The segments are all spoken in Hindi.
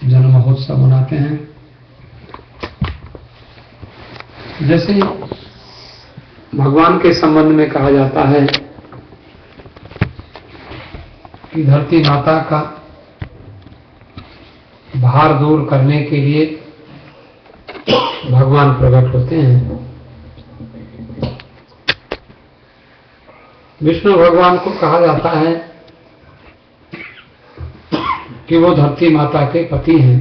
जन्म महोत्सव मनाते हैं। जैसे भगवान के संबंध में कहा जाता है कि धरती माता का भार दूर करने के लिए भगवान प्रकट होते हैं। विष्णु भगवान को कहा जाता है कि वो धरती माता के पति हैं।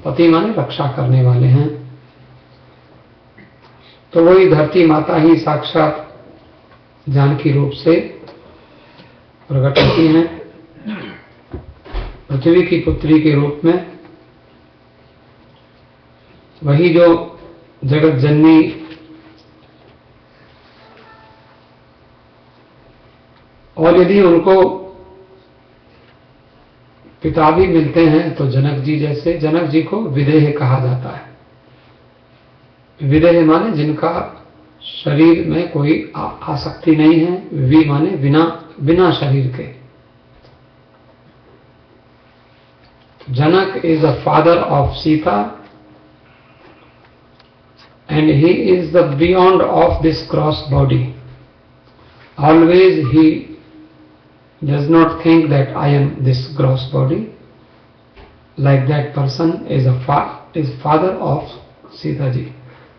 पति माने रक्षा करने वाले हैं। तो वही धरती माता ही साक्षात जानकी रूप से प्रकट होती हैं, पृथ्वी की पुत्री के रूप में। वही जो जगत जननी और यदि उनको पिता भी मिलते हैं तो जनक जी जैसे, जनक जी को विदेह कहा जाता है। विदेह माने जिनका शरीर में कोई आसक्ति नहीं है। वि माने बिना शरीर के। Janak is the father of Sita and he is the beyond of this gross body. Always he does not think that I am this gross body. Like that person is father of Sita ji.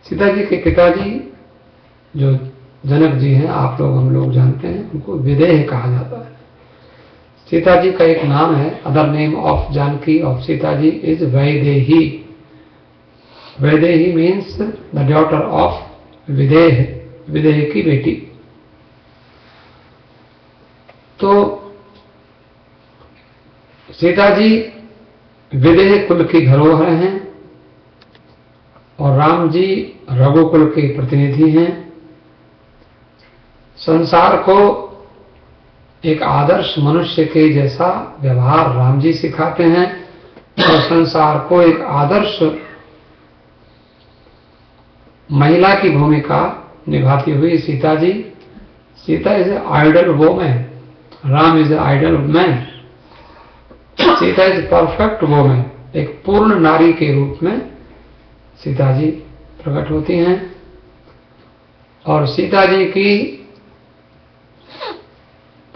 Sita ji के पिताजी जो जनक जी हैं, आप लोग हम लोग जानते हैं, उनको विदेह कहा जाता है। सीता जी का एक नाम है, other name of Janaki of Sita ji is Vaidehi. Vaidehi means the daughter of Videh, Videh की बेटी। तो सीता जी विदेह कुल की धरोहर हैं और राम जी रघुकुल के प्रतिनिधि हैं। संसार को एक आदर्श मनुष्य के जैसा व्यवहार राम जी सिखाते हैं और संसार को एक आदर्श महिला की भूमिका निभाती हुई Sita ji. Sita is a ideal woman, Ram is a ideal man. Sita is perfect woman, एक पूर्ण नारी के रूप में सीता जी प्रकट होती हैं। और सीता जी की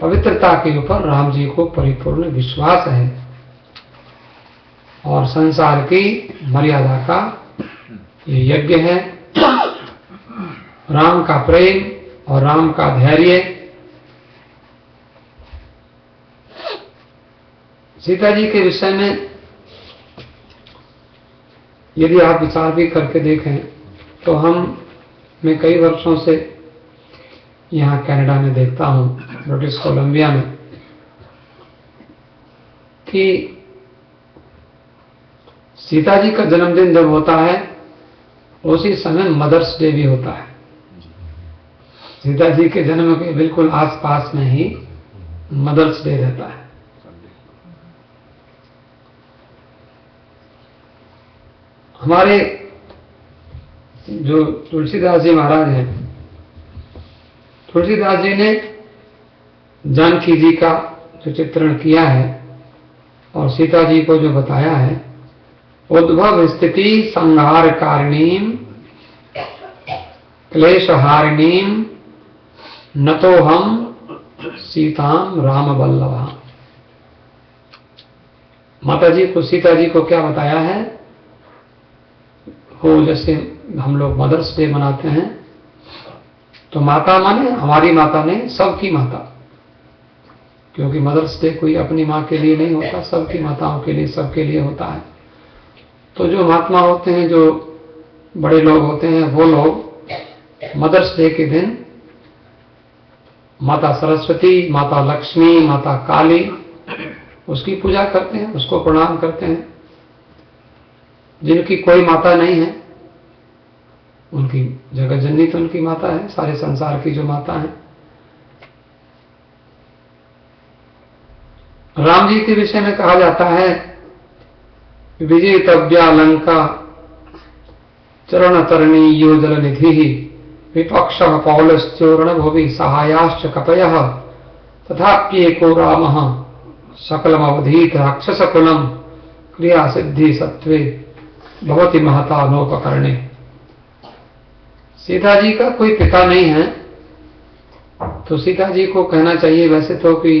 पवित्रता के ऊपर राम जी को परिपूर्ण विश्वास है और संसार की मर्यादा का ये यज्ञ है। राम का प्रेम और राम का धैर्य। सीता जी के विषय में यदि आप विचार भी करके देखें तो मैं कई वर्षों से यहाँ कनाडा में देखता हूँ, ब्रिटिश कोलंबिया में, कि सीता जी का जन्मदिन जब होता है उसी समय मदर्स डे भी होता है। सीता जी के जन्म के बिल्कुल आसपास में ही मदर्स डे रहता है। हमारे जो तुलसीदास जी महाराज हैं, तुलसीदास जी ने जानकी जी का जो चित्रण किया है और सीता जी को जो बताया है, उद्भव स्थिति संहार कारिणीम क्लेशहारिणीम न तो हम सीताम राम वल्लभा। माता जी को, सीता जी को क्या बताया है? वो जैसे हम लोग मदर्स डे मनाते हैं तो माता माने हमारी माता नहीं, सबकी माता, क्योंकि मदर्स डे कोई अपनी माँ के लिए नहीं होता, सबकी माताओं के लिए, सबके लिए होता है। तो जो महात्मा होते हैं, जो बड़े लोग होते हैं, वो लोग मदर्स डे के दिन माता सरस्वती, माता लक्ष्मी, माता काली, उसकी पूजा करते हैं, उसको प्रणाम करते हैं। जिनकी कोई माता नहीं है, उनकी जगत जननी तो उनकी माता है, सारे संसार की जो माता है। राम जी के विषय में कहा जाता है, विजेतव्या लंका चरण तरणी योजल निधि विपक्ष पौलश्चोरण भुवि सहायाश्च कपयः तथाप्येको रामः सकलमवधीत राक्षसकुलम् क्रिया सिद्धि सत्वे भवति महता नोपकरणे। सीता जी का कोई पिता नहीं है, तो सीता जी को कहना चाहिए वैसे तो कि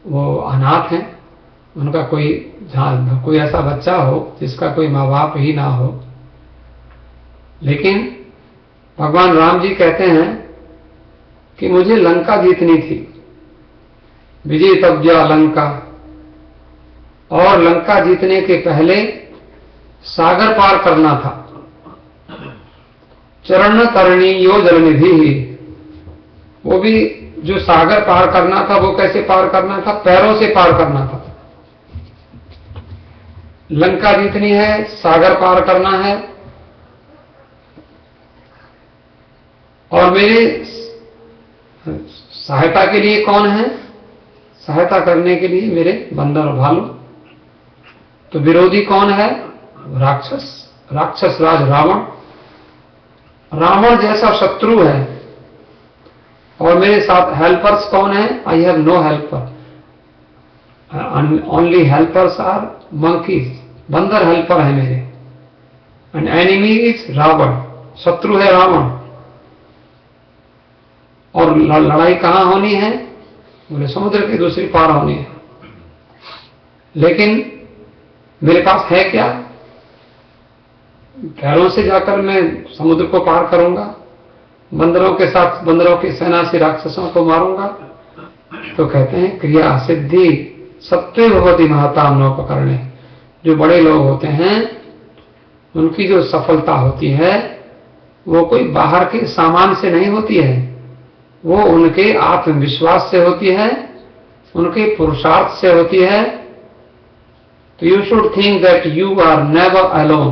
वो अनाथ हैं, उनका कोई ऐसा बच्चा हो जिसका कोई माँ बाप ही ना हो। लेकिन भगवान राम जी कहते हैं कि मुझे लंका जीतनी थी, विजेतव्या लंका, और लंका जीतने के पहले सागर पार करना था। चरण तरणीयो जलनिधि, वो भी जो सागर पार करना था वो कैसे पार करना था? पैरों से पार करना था। लंका जीतनी है, सागर पार करना है, और मेरे सहायता के लिए कौन है? सहायता करने के लिए मेरे बंदर और भालू। तो विरोधी कौन है? राक्षस राज रावण। रावण जैसा शत्रु है, और मेरे साथ हेल्पर्स कौन है? I have no helper, only helpers are monkeys, बंदर हेल्पर है मेरे। एंड एनिमी इज रावण, शत्रु है रावण। और लड़ाई कहां होनी है? बोले समुद्र की दूसरी पार होनी है। लेकिन मेरे पास है क्या? पैरों से जाकर मैं समुद्र को पार करूंगा, बंदरों के साथ, बंदरों की सेना से राक्षसों को मारूंगा। तो कहते हैं क्रिया सिद्धि सत्वे भवति महता नोपकरणे। जो बड़े लोग होते हैं उनकी जो सफलता होती है वो कोई बाहर के सामान से नहीं होती है, वो उनके आत्मविश्वास से होती है, उनके पुरुषार्थ से होती है। तो you should think that you are never alone,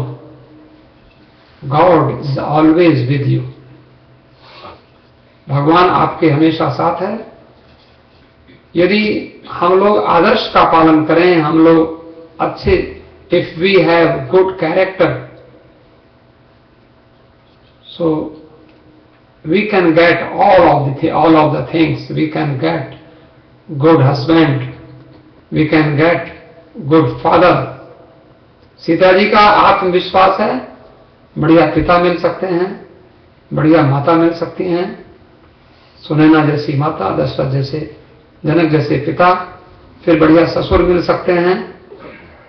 God is always with you. भगवान आपके हमेशा साथ है। यदि हम लोग आदर्श का पालन करें, हम लोग अच्छे, if we have good character, so we can get all of the things. We can get good husband, we can get good father. Sita ji का आत्मविश्वास है, बढ़िया पिता मिल सकते हैं, बढ़िया माता मिल सकती हैं, सुनैना जैसी माता, दशरथ जैसे, जनक जैसे पिता, फिर बढ़िया ससुर मिल सकते हैं,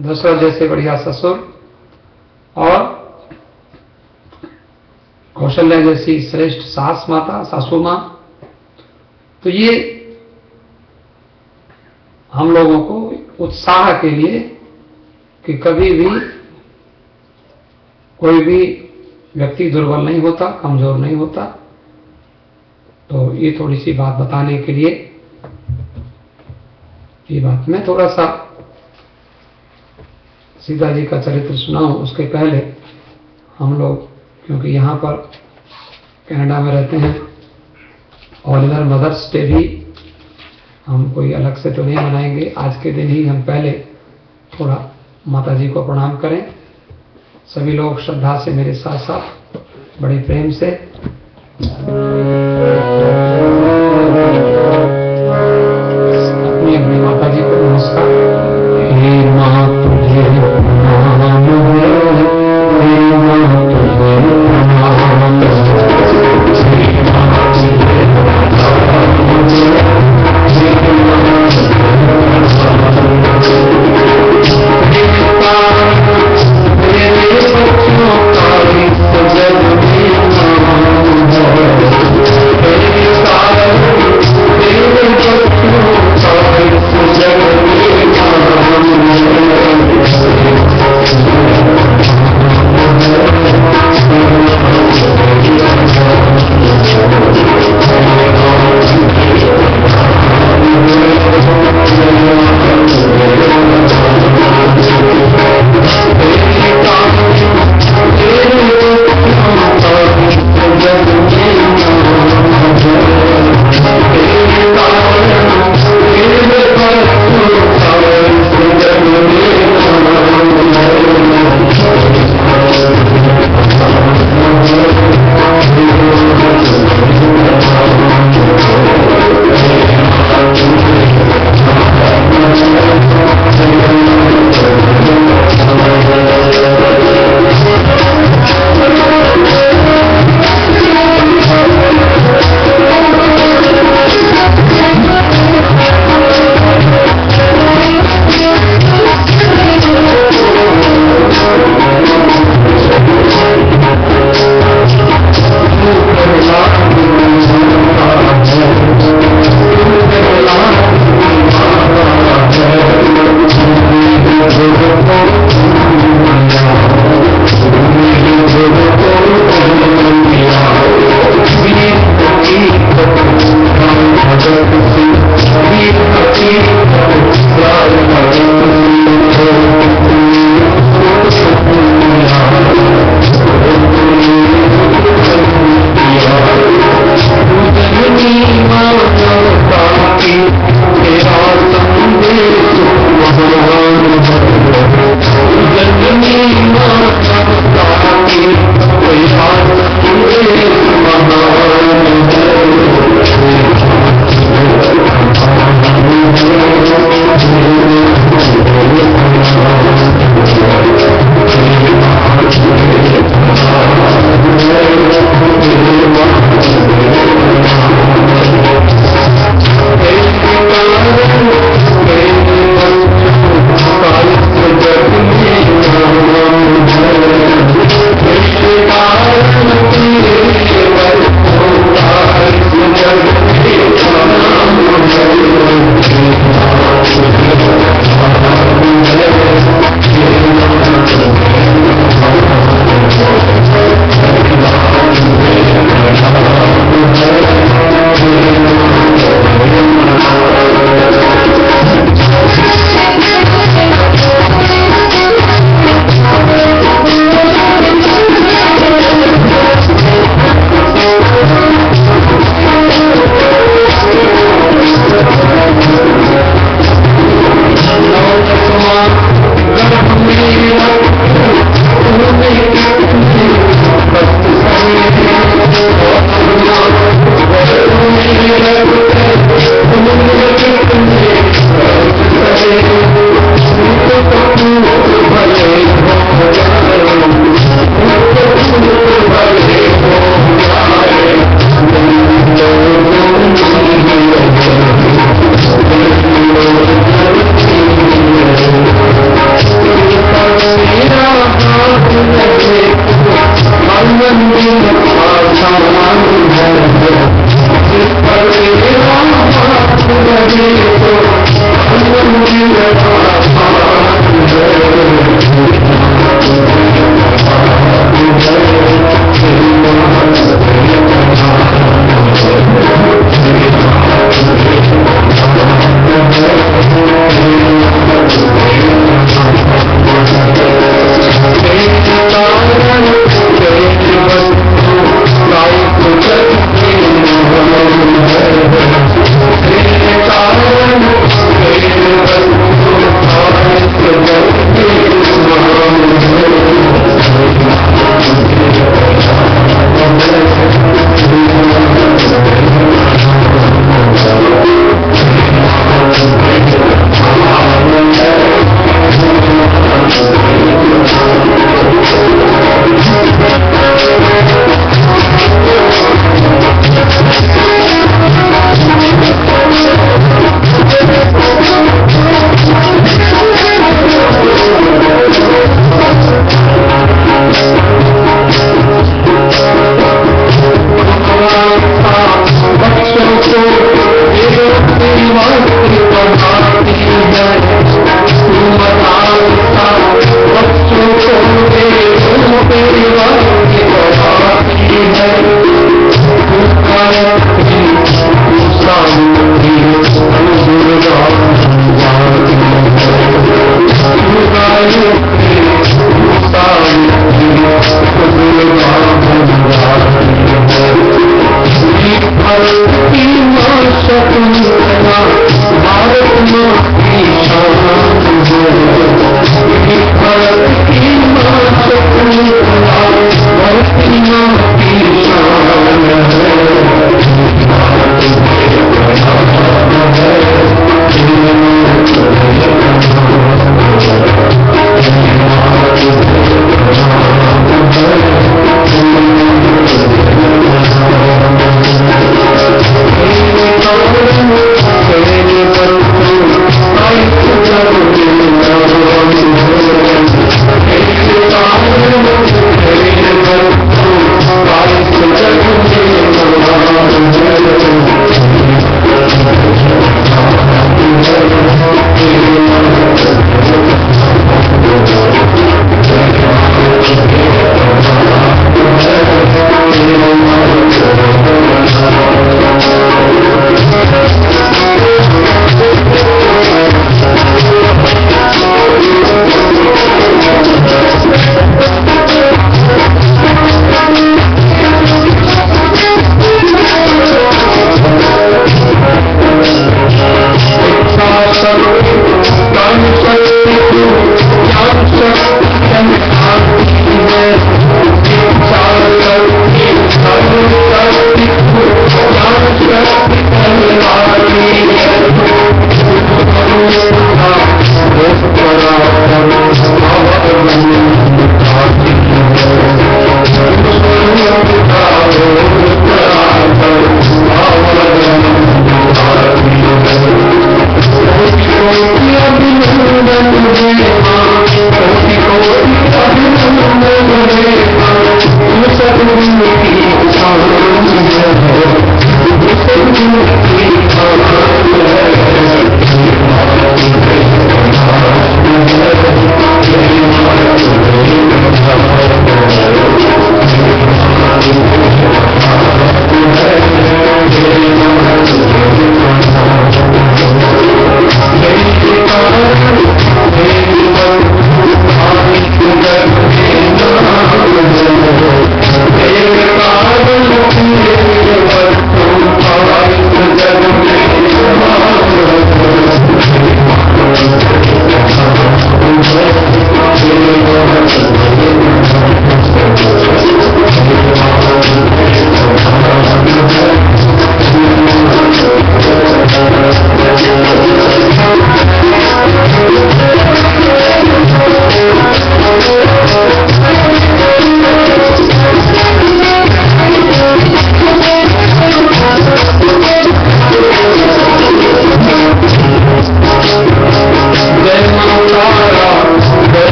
दशरथ जैसे बढ़िया ससुर, और कौशल्या जैसी श्रेष्ठ सास माता, सासू मां। तो ये हम लोगों को उत्साह के लिए कि कभी भी कोई भी व्यक्ति दुर्बल नहीं होता, कमजोर नहीं होता। तो ये थोड़ी सी बात बताने के लिए ये बात मैं थोड़ा सा सीता जी का चरित्र सुनाऊं। उसके पहले हम लोग, क्योंकि यहाँ पर कनाडा में रहते हैं और इधर मदर्स डे भी हम कोई अलग से तो नहीं मनाएंगे, आज के दिन ही हम पहले थोड़ा माता जी को प्रणाम करें। सभी लोग श्रद्धा से मेरे साथ साथ बड़े प्रेम से अपनी अपनी माता जी को नमस्कार। हे मां तुझे प्रणाम है, हे मां तुझे प्रणाम है, हे मां तुझे प्रणाम है।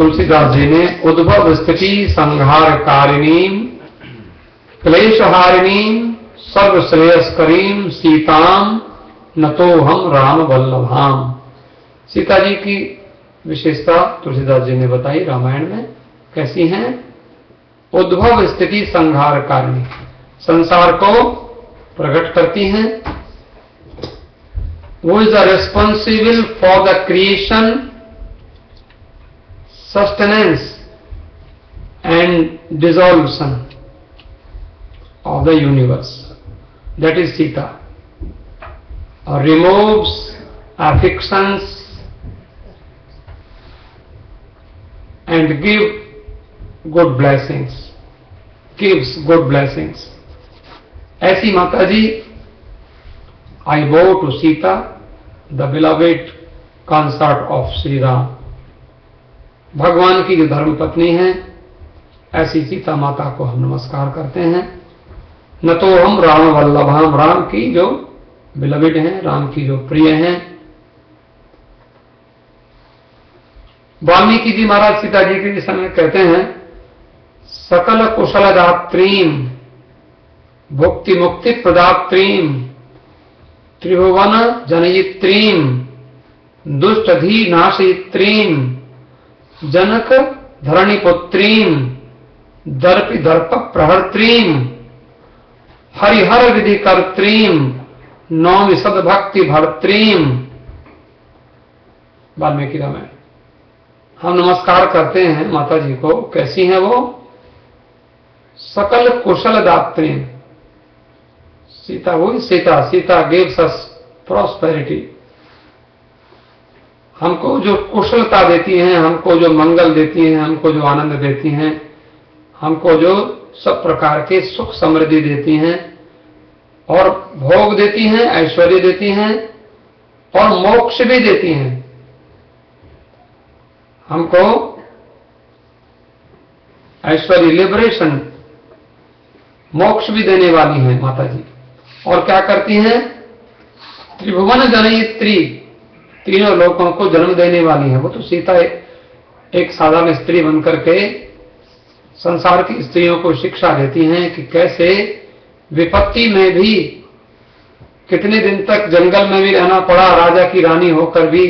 तुलसीदास जी ने उद्भव स्थिति संहारकारिणीम क्लेशहारिणीम सर्वश्रेयस्करीम सीताम नतो हम राम वल्लभाम। सीता जी की विशेषता तुलसीदास जी ने बताई रामायण में, कैसी हैं? उद्भव स्थिति संहारकारिणी, संसार को प्रकट करती हैं। Who is the responsible for the creation, sustenance and dissolution of the universe? That is Sita. Or removes afflictions and gives good blessings. ऐसी माता जी I bow to Sita, the beloved consort of Sri Ram. भगवान की जो धर्म पत्नी है, ऐसी सीता माता को हम नमस्कार करते हैं। न तो हम राम वल्लभाम, राम की जो बिलविड हैं, राम की जो प्रिय हैं। वाल्मीकि जी महाराज सीता जी के विषय में कहते हैं, सकल कुशल दात्रीम भुक्ति मुक्ति प्रदात्रीम त्रिभुवन जनयित्रीम दुष्टधी नाशयित्रीम जनक धरणिपुत्रीम दर्पि दर्प प्रहर्त्रीम हरिहर विधि कर्त्रीम नौमि सद्भक्ति भर्त्रीम। वाल्मीकि रामायण। हम नमस्कार करते हैं माता जी को। कैसी हैं वो? सकल कुशल दात्रीम। सीता वो सीता गिव्स अस प्रॉस्पेरिटी। हमको जो कुशलता देती हैं, हमको जो मंगल देती हैं, हमको जो आनंद देती हैं, हमको जो सब प्रकार के सुख समृद्धि देती हैं और भोग देती हैं, ऐश्वर्य देती हैं और मोक्ष भी देती हैं। हमको ऐश्वर्य, लिबरेशन, मोक्ष भी देने वाली हैं माता जी। और क्या करती हैं? त्रिभुवन जनयित्री, तीनों लोगों को जन्म देने वाली है। वो तो सीता एक साधारण स्त्री बनकर के संसार की स्त्रियों को शिक्षा देती हैं कि कैसे विपत्ति में भी, कितने दिन तक जंगल में भी रहना पड़ा, राजा की रानी होकर भी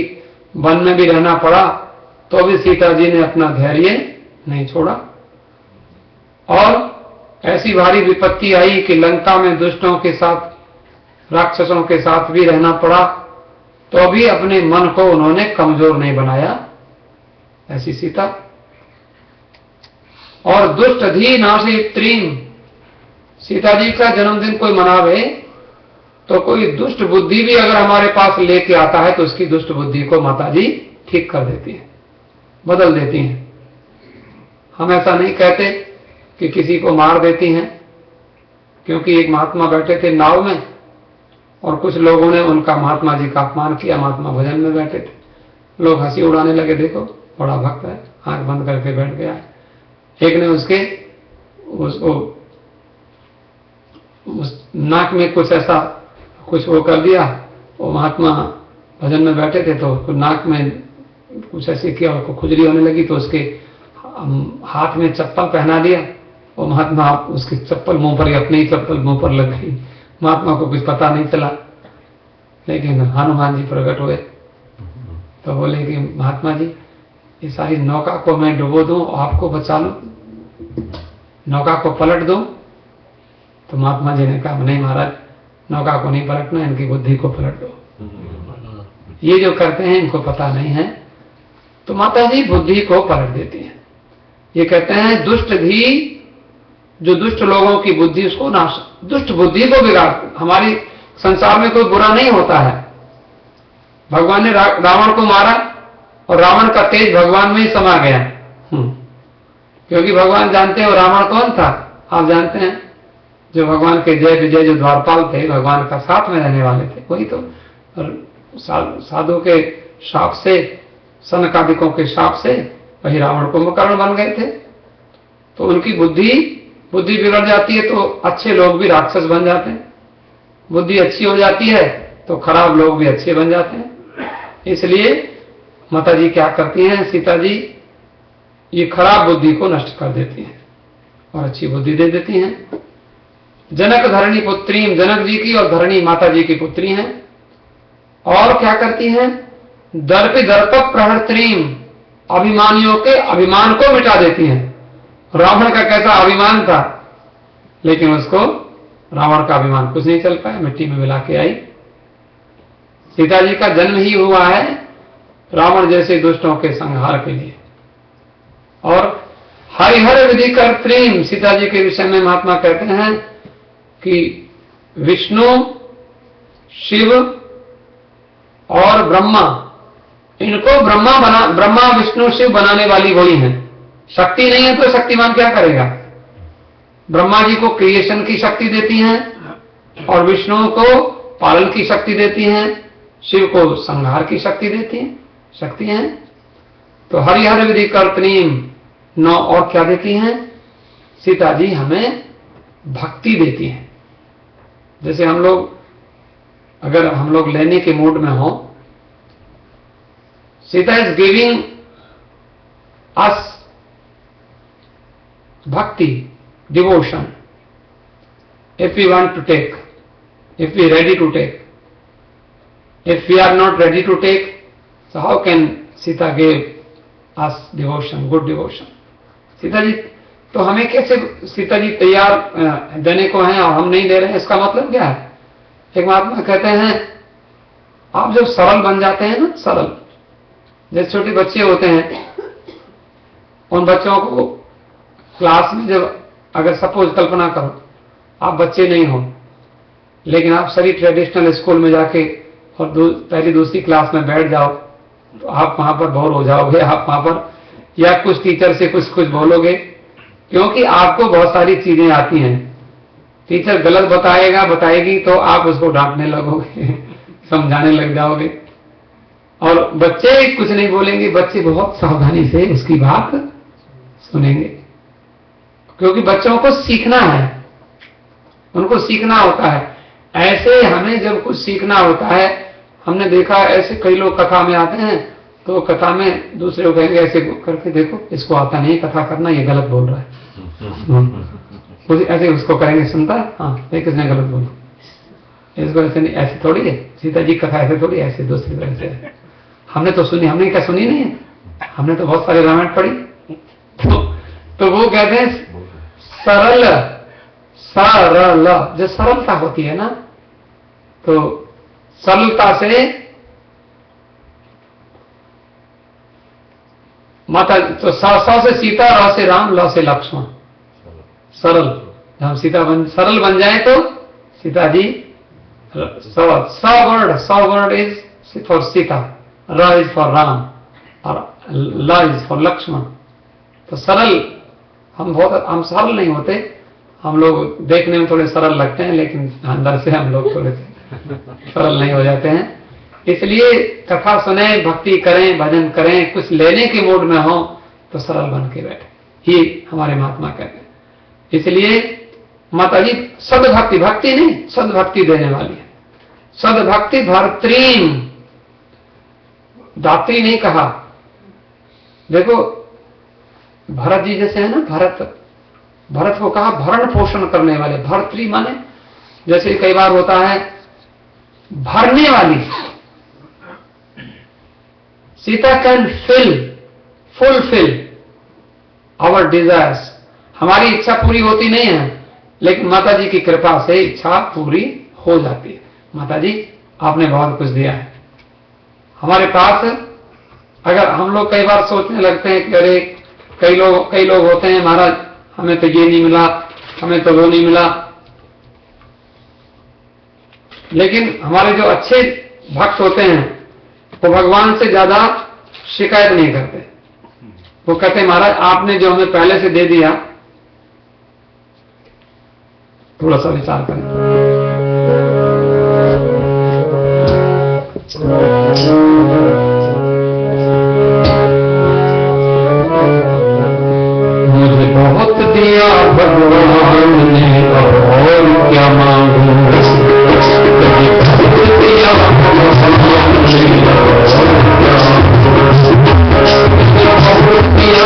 वन में भी रहना पड़ा, तो भी सीता जी ने अपना धैर्य नहीं छोड़ा। और ऐसी भारी विपत्ति आई कि लंका में दुष्टों के साथ, राक्षसों के साथ भी रहना पड़ा, तो भी अपने मन को उन्होंने कमजोर नहीं बनाया। ऐसी सीता। और दुष्ट धी नाशयित्रीम, सीता जी का जन्मदिन कोई मनावे तो कोई दुष्ट बुद्धि भी अगर हमारे पास लेके आता है तो उसकी दुष्ट बुद्धि को माता जी ठीक कर देती है, बदल देती हैं। हम ऐसा नहीं कहते कि किसी को मार देती हैं, क्योंकि एक महात्मा बैठे थे नाव में और कुछ लोगों ने उनका महात्मा जी का अपमान किया। महात्मा भजन में बैठे थे, लोग हंसी उड़ाने लगे, देखो बड़ा भक्त है, आंख बंद करके बैठ गया। एक ने उसको उस नाक में कुछ ऐसा कुछ वो कर दिया। वो महात्मा भजन में बैठे थे तो नाक में कुछ ऐसे किया, उसको खुजली होने लगी तो उसके हाथ में चप्पल पहना दिया। वो महात्मा उसकी चप्पल मुंह पर, अपनी ही चप्पल मुंह पर लग गई। महात्मा को कुछ पता नहीं चला, लेकिन हनुमान जी प्रकट हुए तो बोले कि महात्मा जी, ये सारी नौका को मैं डुबो दूं, आपको बचा लूं, नौका को पलट दूं? तो महात्मा जी ने कहा, नहीं महाराज, नौका को नहीं पलटना, इनकी बुद्धि को पलट दो। ये जो करते हैं इनको पता नहीं है। तो माता जी बुद्धि को पलट देती हैं। ये कहते हैं दुष्ट भी, जो दुष्ट लोगों की बुद्धि, उसको नाश, दुष्ट बुद्धि को बिगाड़। हमारी संसार में कोई बुरा नहीं होता है। भगवान ने रावण को मारा और रावण का तेज भगवान में ही समा गया। क्योंकि भगवान जानते हैं वो रावण कौन था। आप जानते हैं, जो भगवान के जय विजय, जो द्वारपाल थे, भगवान का साथ में रहने वाले थे, वही तो साधु के शाप से, सनकादिकों के शाप से वही रावण कुंभकर्ण बन गए थे। तो उनकी बुद्धि बिगड़ जाती है तो अच्छे लोग भी राक्षस बन जाते हैं। बुद्धि अच्छी हो जाती है तो खराब लोग भी अच्छे बन जाते हैं। इसलिए माता जी क्या करती हैं? सीता जी ये खराब बुद्धि को नष्ट कर देती हैं और अच्छी बुद्धि दे देती हैं। जनक धरणी पुत्रीम, जनक जी की और धरणी माता जी की पुत्री हैं। और क्या करती हैं? दर्प दर्प प्रहर्त्रीम, अभिमानियों के अभिमान को मिटा देती हैं। रावण का कैसा अभिमान था, लेकिन उसको रावण का अभिमान कुछ नहीं चल पाया, मिट्टी में मिला के आई। सीता जी का जन्म ही हुआ है रावण जैसे दुष्टों के संहार के लिए। और हरिहर विधि कर्त्रीम, सीता जी के विषय में महात्मा कहते हैं कि विष्णु, शिव और ब्रह्मा, इनको ब्रह्मा विष्णु शिव बनाने वाली वही हैं। शक्ति नहीं है तो शक्तिमान क्या करेगा? ब्रह्मा जी को क्रिएशन की शक्ति देती हैं और विष्णु को पालन की शक्ति देती हैं, शिव को संहार की शक्ति देती हैं, शक्ति हैं। तो हरिहर विधि कर्तनीम 9 और क्या देती हैं? सीता जी हमें भक्ति देती हैं। जैसे हम लोग, अगर हम लोग लेने के मूड में हो, सीता इज गिविंग अस भक्ति, devotion, if we want to take, if we are ready to take. If we are not ready to take, so how can Sita give us devotion, good devotion? Sita ji तो हमें कैसे, सीता जी तैयार देने को हैं और हम नहीं दे रहे हैं, इसका मतलब क्या है? एक महात्मा कहते हैं, आप जब सरल बन जाते हैं ना, सरल, जैसे छोटे बच्चे होते हैं, उन बच्चों को क्लास में जब, अगर सपोज कल्पना करो आप बच्चे नहीं हो, लेकिन आप सभी ट्रेडिशनल स्कूल में जाके और पहली दूसरी क्लास में बैठ जाओ, तो आप वहां पर बोर हो जाओगे। आप वहां पर या कुछ टीचर से कुछ बोलोगे, क्योंकि आपको बहुत सारी चीजें आती हैं। टीचर गलत बताएगी तो आप उसको डांटने लगोगे, समझाने लग जाओगे। और बच्चे कुछ नहीं बोलेंगे, बच्चे बहुत सावधानी से उसकी बात सुनेंगे, क्योंकि बच्चों को सीखना है, उनको सीखना होता है। ऐसे हमें जब कुछ सीखना होता है, हमने देखा ऐसे कई लोग कथा में आते हैं, तो कथा में दूसरे को कहेंगे ऐसे करके देखो, इसको आता नहीं कथा करना, ये गलत बोल रहा है। ऐसे उसको करेंगे, सुनता है, हाँ ये किसने गलत बोला, इसको ऐसे नहीं, ऐसे थोड़ी है सीता जी कथा, ऐसे थोड़ी, ऐसे दूसरी तरह से। हमने तो सुनी, हमने क्या सुनी नहीं है, हमने तो बहुत सारे रामायण पढ़ी। तो वो कहते हैं सरल, सरल, जो सरलता होती है ना, तो सरलता से माता, तो स से सीता, र से राम, ल से लक्ष्मण, सरल। जब हम सरल बन जाए तो सीता जी, स वर्ड इज फॉर सीता, र इज फॉर राम और ल इज फॉर लक्ष्मण। तो सरल, हम सरल नहीं होते, हम लोग देखने में थोड़े सरल लगते हैं, लेकिन अंदर से हम लोग थोड़े सरल नहीं हो जाते हैं। इसलिए कथा सुने, भक्ति करें, भजन करें, कुछ लेने के मूड में हो तो सरल बन के बैठे, ये हमारे महात्मा कहते हैं। इसलिए माता जी सदभक्ति, भक्ति नहीं, सदभक्ति देने वाली है। सदभक्ति भर्तृम, दात्री नहीं कहा। देखो भरत जी जैसे है ना, भरत को कहा भरण पोषण करने वाले, भर्तृ माने जैसे कई बार होता है भरने वाली। Sita can fulfil our desires. हमारी इच्छा पूरी होती नहीं है, लेकिन माता जी की कृपा से इच्छा पूरी हो जाती है। माता जी आपने बहुत कुछ दिया है हमारे पास। अगर हम लोग कई बार सोचने लगते हैं कि अरे कई लोग होते हैं, महाराज हमें तो ये नहीं मिला, हमें तो वो नहीं मिला, लेकिन हमारे जो अच्छे भक्त होते हैं वो भगवान से ज्यादा शिकायत नहीं करते। वो कहते महाराज आपने जो हमें पहले से दे दिया, थोड़ा सा विचार करें। मुझे बहुत दिया भगवान ने, और क्या मांगू, दिया भगवान ने, बहुत दिया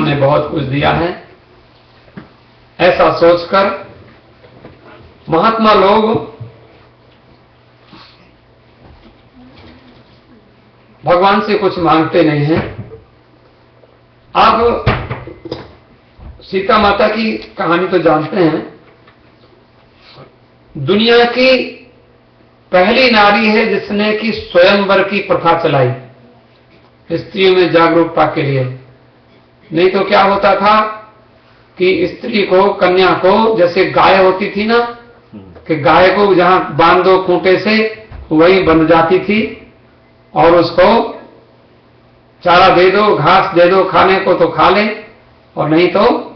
ने बहुत कुछ दिया है, ऐसा सोचकर महात्मा लोग भगवान से कुछ मांगते नहीं हैं। आप सीता माता की कहानी तो जानते हैं। दुनिया की पहली नारी है जिसने कि स्वयंवर की प्रथा चलाई स्त्रियों में जागरूकता के लिए। नहीं तो क्या होता था कि स्त्री को, कन्या को, जैसे गाय होती थी ना, कि गाय को जहां बांध दो खूंटे से वही बंध जाती थी, और उसको चारा दे दो, घास दे दो खाने को तो खा ले, और नहीं तो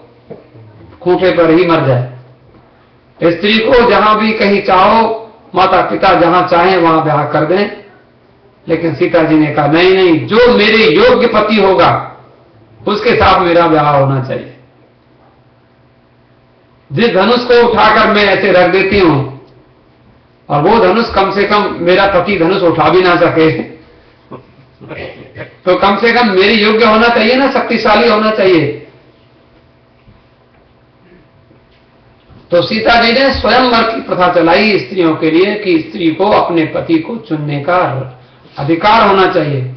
खूंटे पर ही मर जाए। स्त्री को जहां भी कहीं चाहो, माता पिता जहां चाहें वहां ब्याह कर दें। लेकिन सीता जी ने कहा नहीं नहीं, जो मेरे योग्य पति होगा उसके साथ मेरा ब्याह होना चाहिए। जिस धनुष को उठाकर मैं ऐसे रख देती हूं, और वो धनुष कम से कम मेरा पति धनुष उठा भी ना सके, तो कम से कम मेरी योग्य होना चाहिए ना, शक्तिशाली होना चाहिए। तो सीता जी ने स्वयंवर की प्रथा चलाई स्त्रियों के लिए कि स्त्री को अपने पति को चुनने का अधिकार होना चाहिए।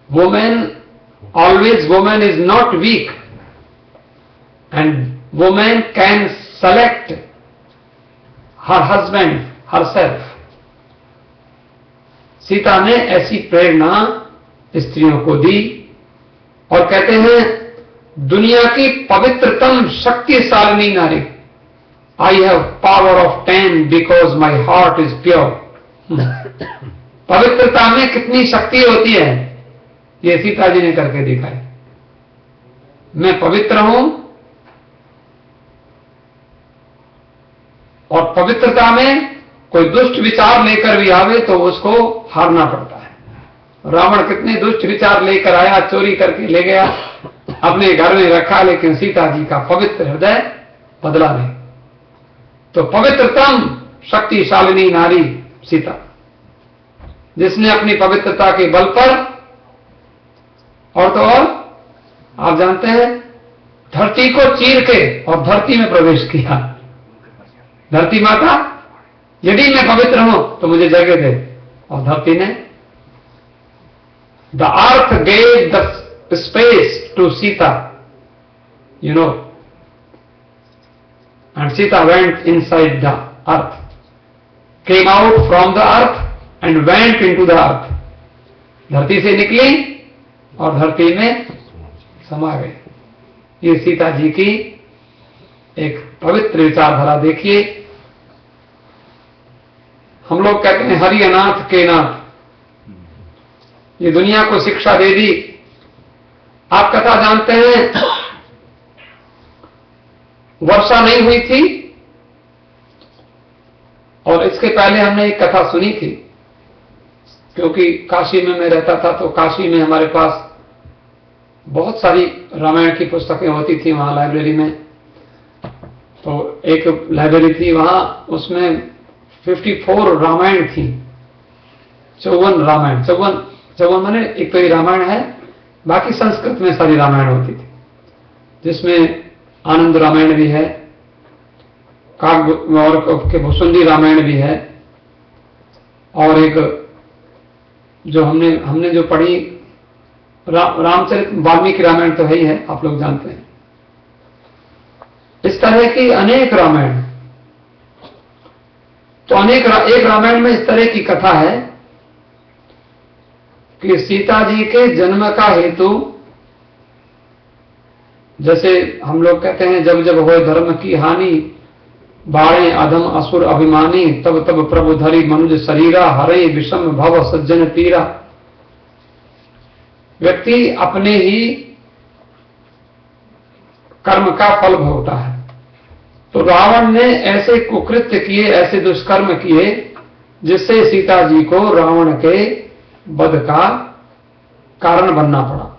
Women is not weak and women can select her husband herself. Sita ने ऐसी प्रेरणा स्त्रियों को दी, और कहते हैं दुनिया की पवित्रतम शक्तिशालिनी नारी। I have power of 10 because my heart is pure. पवित्रता में कितनी शक्ति होती है ये सीता जी ने करके दिखाई। मैं पवित्र हूं, और पवित्रता में कोई दुष्ट विचार लेकर भी आवे तो उसको हारना पड़ता है। रावण कितने दुष्ट विचार लेकर आया, चोरी करके ले गया, अपने घर में रखा, लेकिन सीता जी का पवित्र हृदय बदला नहीं। तो पवित्रतम शक्तिशालिनी नारी सीता, जिसने अपनी पवित्रता के बल पर, और तो और आप जानते हैं, धरती को चीर के और धरती में प्रवेश किया। धरती माता, यदि मैं पवित्र हूं तो मुझे जगह दे, और धरती ने, the earth gave the space to Sita, you know, and Sita went inside the earth, came out from the earth and went into the earth. धरती से निकली और धरती में समा गई। ये सीता जी की एक पवित्र विचारधारा देखिए। हम लोग कहते हैं हरि अनाथ के नाथ, ये दुनिया को शिक्षा दे दी। आप कथा जानते हैं, वर्षा नहीं हुई थी, और इसके पहले हमने एक कथा सुनी थी, क्योंकि काशी में मैं रहता था, तो काशी में हमारे पास बहुत सारी रामायण की पुस्तकें होती थी वहां लाइब्रेरी में। तो एक लाइब्रेरी थी वहां, उसमें 54 रामायण थी, 54 रामायण। 54 माने एक तो ये रामायण है, बाकी संस्कृत में सारी रामायण होती थी, जिसमें आनंद रामायण भी है, काग और के भुसुंडी रामायण भी है, और एक जो हमने जो पढ़ी रामचरित वाल्मीकि रामायण तो है ही है, आप लोग जानते हैं। इस तरह की अनेक रामायण, तो एक रामायण में इस तरह की कथा है कि सीता जी के जन्म का हेतु, जैसे हम लोग कहते हैं जब जब होए धर्म की हानि, बाणे अधम असुर अभिमानी, तब तब प्रभु धरी मनुज शरीरा, हरे विषम भव सज्जन पीरा। व्यक्ति अपने ही कर्म का फल भोगता है। तो रावण ने ऐसे कुकृत्य किए, ऐसे दुष्कर्म किए, जिससे सीता जी को रावण के वध का कारण बनना पड़ा।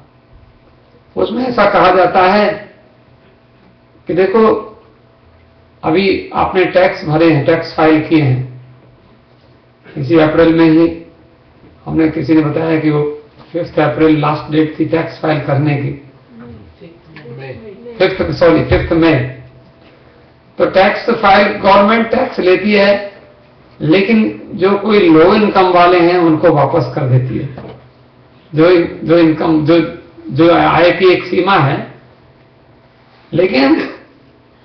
उसमें ऐसा कहा जाता है कि देखो, अभी आपने टैक्स भरे हैं, टैक्स फाइल किए हैं, इसी अप्रैल में ही हमने, किसी ने बताया कि वो 5 अप्रैल लास्ट डेट थी टैक्स फाइल करने की, 5 मई। तो टैक्स फाइल गवर्नमेंट टैक्स लेती है, लेकिन जो कोई लो इनकम वाले हैं उनको वापस कर देती है। जो इनकम जो आय की एक सीमा है, लेकिन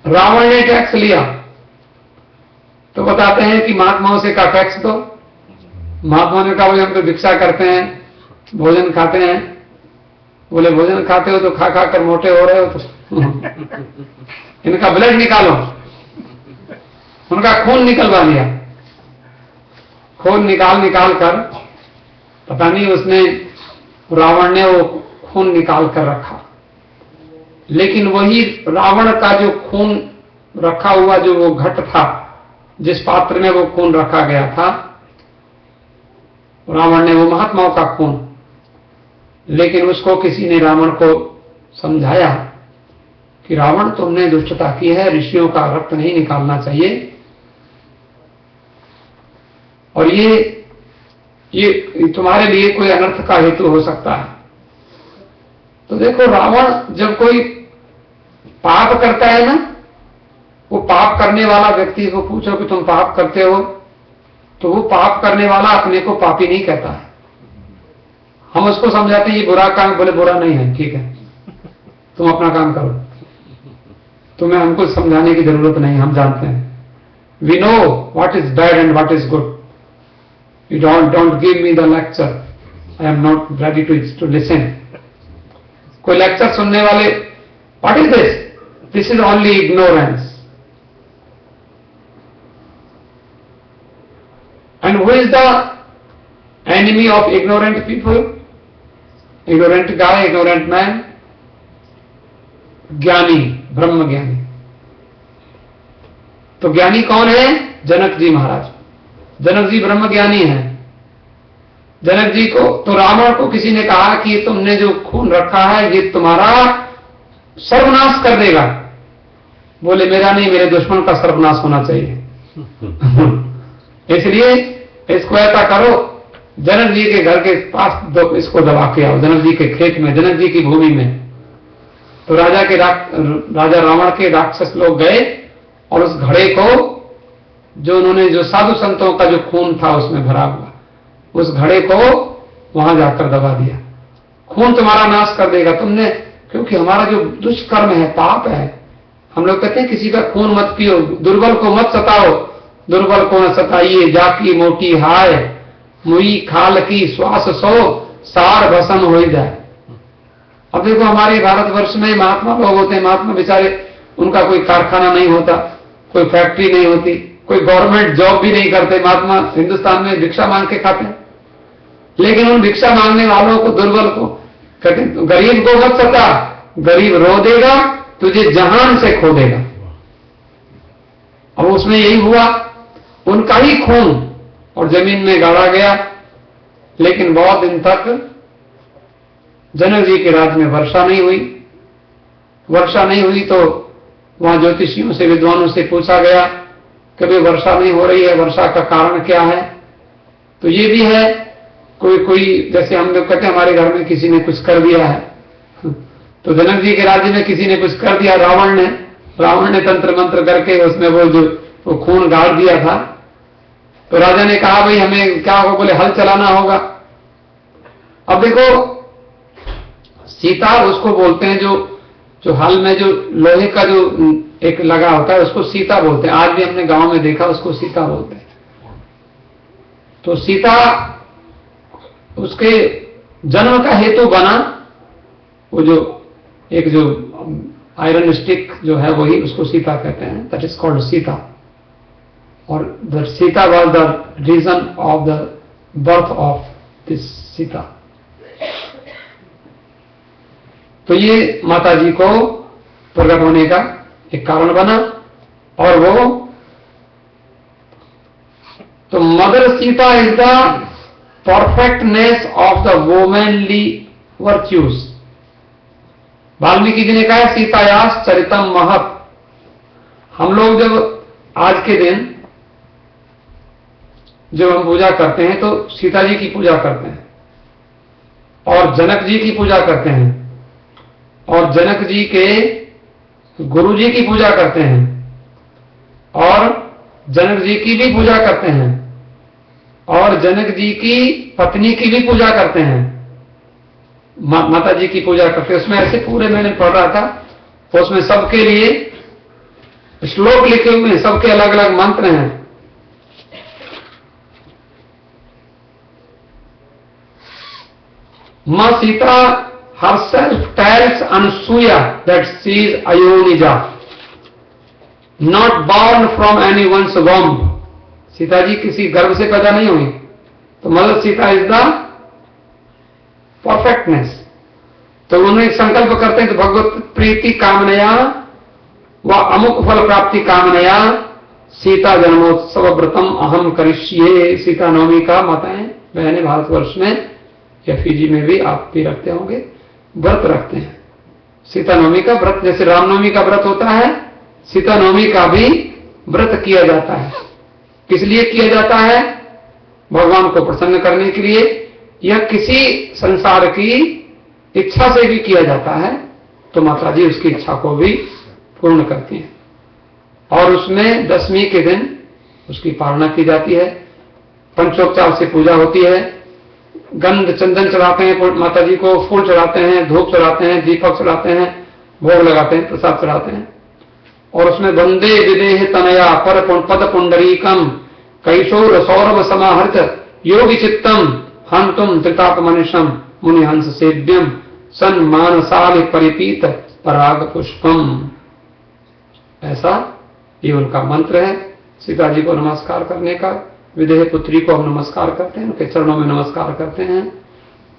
रावण ने टैक्स लिया तो बताते हैं कि महात्माओं से का टैक्स दो। महात्मा ने कहा भाई हम तो भिक्षा करते हैं, भोजन खाते हैं। बोले भोजन खाते हो तो खा खा कर मोटे हो रहे हो, तो इनका ब्लड निकालो। उनका खून निकलवा लिया। खून निकाल कर पता नहीं उसने रावण ने वो खून निकाल कर रखा, लेकिन वही रावण का जो खून रखा हुआ जो वो घट था, जिस पात्र में वो खून रखा गया था, रावण ने वो महात्माओं का खून, लेकिन उसको किसी ने रावण को समझाया कि रावण तुमने दुष्टता की है, ऋषियों का रक्त नहीं निकालना चाहिए, और ये तुम्हारे लिए कोई अनर्थ का हेतु हो सकता है। तो देखो रावण जब कोई पाप करता है ना, वो पाप करने वाला व्यक्ति को पूछो कि तुम पाप करते हो, तो वो पाप करने वाला अपने को पापी नहीं कहता है। हम उसको समझाते हैं ये बुरा काम, बोले बुरा नहीं है, ठीक है तुम अपना काम करो, तुम्हें हमको समझाने की जरूरत नहीं, हम जानते हैं। We know what is bad and what is good. You don't give me the lecture, I am not ready to listen. कोई लेक्चर सुनने वाले, what is this, this is only ignorance. And who is the enemy of ignorant people? Ignorant guy, ignorant man? ज्ञानी, ब्रह्म ज्ञानी। तो ज्ञानी कौन है? जनक जी महाराज। जनक जी ब्रह्म ज्ञानी हैं। जनक जी को तो रावण को किसी ने कहा कि तुमने जो खून रखा है ये तुम्हारा सर्वनाश कर देगा। बोले मेरा नहीं, मेरे दुश्मन का सर्वनाश होना चाहिए। इसलिए इसको ऐसा करो, जनक जी के घर के पास इसको दबा के आओ, जनक जी के खेत में, जनक जी की भूमि में। तो राजा रावण के राक्षस लोग गए और उस घड़े को, जो उन्होंने जो साधु संतों का जो खून था उसमें भरा हुआ, उस घड़े को वहां जाकर दबा दिया। खून तुम्हारा नाश कर देगा तुमने, क्योंकि हमारा जो दुष्कर्म है, पाप है। हम लोग कहते हैं किसी का खून मत पियो, दुर्बल को मत सताओ, दुर्बल को न सताइए, जाकी मोटी हाय, मुई खाल की श्वास सो, सार भसन हो जाए। अब देखो हमारे भारतवर्ष में महात्मा लोग होते हैं, महात्मा बेचारे, उनका कोई कारखाना नहीं होता, कोई फैक्ट्री नहीं होती, कोई गवर्नमेंट जॉब भी नहीं करते। महात्मा हिंदुस्तान में भिक्षा मांग के खाते हैं, लेकिन उन भिक्षा मांगने वालों को, दुर्बल को कहते, गरीब को मत सता, गरीब रो देगा, तुझे जहान से खो देगा। अब उसमें यही हुआ, उनका ही खून और जमीन में गाड़ा गया। लेकिन बहुत दिन तक जनक जी के राज्य में वर्षा नहीं हुई। वर्षा नहीं हुई तो वहां ज्योतिषियों से, विद्वानों से पूछा गया कि भाई वर्षा नहीं हो रही है, वर्षा का कारण क्या है? तो ये भी है, कोई जैसे हम लोग कहते हैं हमारे घर में किसी ने कुछ कर दिया है, तो जनक जी के राज्य में किसी ने कुछ कर दिया, रावण ने तंत्र मंत्र करके उसमें वो खून गाड़ दिया था। तो राजा ने कहा भाई हमें क्या हो, बोले हल चलाना होगा। अब देखो सीता उसको बोलते हैं, जो हल में जो लोहे का जो एक लगा होता है उसको सीता बोलते हैं। आज भी हमने गांव में देखा, उसको सीता बोलते हैं। तो सीता उसके जन्म का हेतु बना, वो जो एक जो आयरन स्टिक जो है वही उसको सीता कहते हैं, दैट इज कॉल्ड सीता। और the Sita was the reason of the birth of this Sita. तो ये माता जी को प्रकट होने का एक कारण बना। और वो तो mother Sita is the perfectness of the womanly virtues. Valmiki ji ने कहा सीतायास चरितम महत। हम लोग जब आज के दिन जब हम पूजा करते हैं तो सीता जी की पूजा करते हैं। और जनक जी की पूजा करते हैं, और जनक जी के गुरु जी की पूजा करते हैं, और जनक जी की भी पूजा करते हैं, और जनक जी की पत्नी की भी पूजा करते हैं, माता जी की पूजा करते हैं। उसमें ऐसे पूरे मैंने पढ़ रहा था, तो उसमें सबके लिए श्लोक लिखे हुए हैं, सबके अलग अलग मंत्र हैं। मां Sita herself tells Ansuya that she is Ayonija, not born from anyone's womb. Sita ji किसी गर्भ से पैदा नहीं हुई, तो मतलब सीता इज द परफेक्टनेस। तो उन्होंने एक संकल्प करते हैं कि भगवत प्रीति कामनया व अमुक फल प्राप्ति कामनया सीता जन्मोत्सव व्रतम अहम करिष्ये। सीता नवमी का माताएं बहनें भारतवर्ष में या फिजी में भी आप भी रखते होंगे, व्रत रखते हैं। सीता नवमी का व्रत जैसे रामनवमी का व्रत होता है, सीता नवमी का भी व्रत किया जाता है। किस लिए किया जाता है? भगवान को प्रसन्न करने के लिए, या किसी संसार की इच्छा से भी किया जाता है, तो माता जी उसकी इच्छा को भी पूर्ण करती हैं। और उसमें दशमी के दिन उसकी पालना की जाती है, पंचोपचार से पूजा होती है, गंध चंदन चढ़ाते हैं माता जी को, फूल चढ़ाते हैं, धूप चढ़ाते हैं, दीपक चढ़ाते हैं, भोग लगाते हैं, प्रसाद चढ़ाते हैं। और उसमें वंदे विदेह तनया पर पद पुंडरीकम कैशोर सौरभ समाहृत योगी चित्तम हंतुम त्रिताप मनुष्यम मुनिहंस सेव्यम सन मानसाल परिपीत पराग पुष्पम। ऐसा ये उनका मंत्र है सीता जी को नमस्कार करने का। विदेह पुत्री को हम नमस्कार करते हैं, उनके चरणों में नमस्कार करते हैं,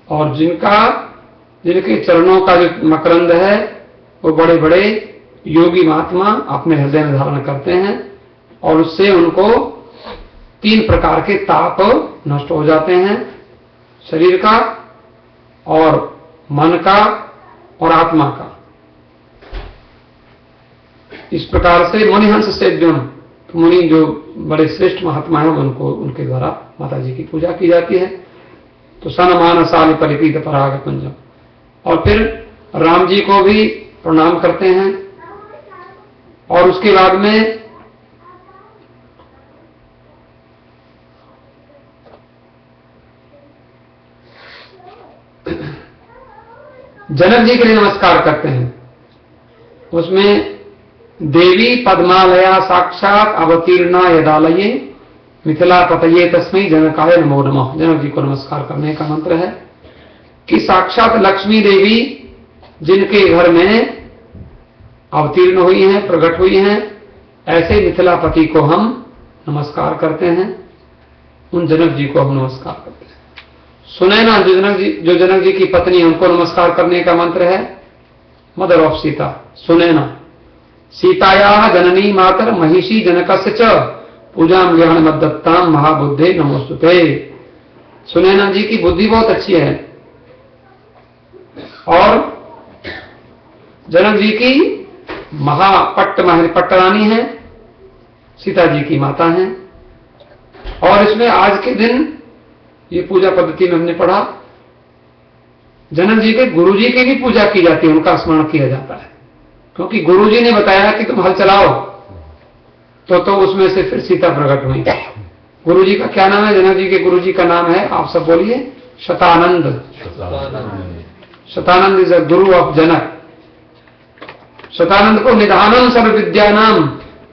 और जिनके चरणों का जो मकरंद है वो बड़े बड़े योगी महात्मा अपने हृदय में धारण करते हैं, और उससे उनको 3 प्रकार के ताप नष्ट हो जाते हैं, शरीर का और मन का और आत्मा का। इस प्रकार से मुनिहंस सेव्यम, मुनि जो बड़े श्रेष्ठ महात्मा हैं उनको उनके द्वारा माता जी की पूजा की जाती है। तो सन मानसाल परिपीत पराग कुंजम। और फिर राम जी को भी प्रणाम करते हैं, और उसके बाद में जनक जी के लिए नमस्कार करते हैं। उसमें देवी पद्मालया साक्षात अवतीर्णा यदालये मिथिला पतये तस्मै जनकाय नमो नमः। जनक जी को नमस्कार करने का मंत्र है कि साक्षात लक्ष्मी देवी जिनके घर में अवतीर्ण हुई हैं, प्रकट हुई हैं, ऐसे मिथिलापति को हम नमस्कार करते हैं, उन जनक जी को हम नमस्कार करते हैं। सुनैना जो जनक जी की पत्नी है, उनको नमस्कार करने का मंत्र है मदर ऑफ सीता, सुनैना। सीतायाः जननी मातर महिषी जनकस्य च पूजाम ज्ञान मद्दत्ताम महाबुद्धे नमोस्तुते। सुनैना जी की बुद्धि बहुत अच्छी है, और जनक जी की पट्टरानी है, सीता जी की माता है। और इसमें आज के दिन ये पूजा पद्धति में हमने पढ़ा, जनक जी के गुरु जी की भी पूजा की जाती है, उनका स्मरण किया जाता है, क्योंकि गुरु जी ने बताया कि तुम हल चलाओ, तो उसमें से फिर सीता प्रकट हुई। गुरु जी का क्या नाम है? जनक जी के गुरु जी का नाम है, आप सब बोलिए, Shatanand. Shatanand is a Guru of जनक। शतानंद को निधानम सर्व विद्यानाम